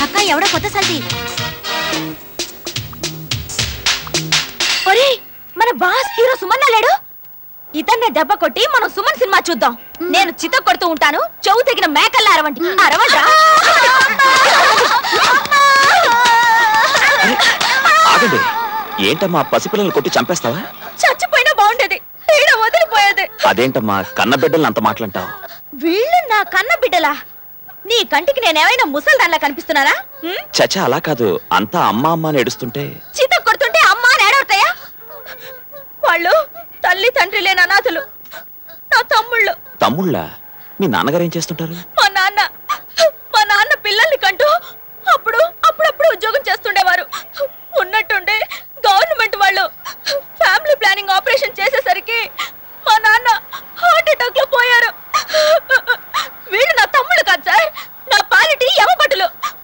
అక్క ఎవడో కొత్త సల్ది. ఒరే మన బాస్ హీరో సుమన్ లేడు? ఇతన్నే దెబ్బ కొట్టి మనం సుమన్ సినిమా చూద్దాం. నేను చిత్త కొడుతూ ఉంటాను, చెవు తగిన మేకల్లా అరవండి. అరవండి. ఆగండి, ఏంటమ్మా పసిపిల్లలు కొట్టి చంపేస్తావా? చచ్చిపోయినా బాగుండేది, ఈడ వదిలిపోయేది. అదేంటమ్మా కన్న బిడ్డలు అంత మాటలంటావు? వీళ్ళు నా కన్న బిడ్డలా? నీ కంటికి నేనేమైనా ముసల్దాన్లా కనిపిస్తున్నానా? చచ్చా అలా కాదు, అంతా అమ్మ అమ్మ అని ఏడుస్తుంటే చిత్త కొడుతుంటే అమ్మా అని ఏడవుతాయా? వాళ్ళు తల్లి తండ్రి లేని అనాథులు, నా తమ్ముళ్ళు. తమ్ముళ్ళ? మీ నాన్నగారు ఏం చేస్తుంటారు? మా నాన్న పిల్లల్ని కంటూ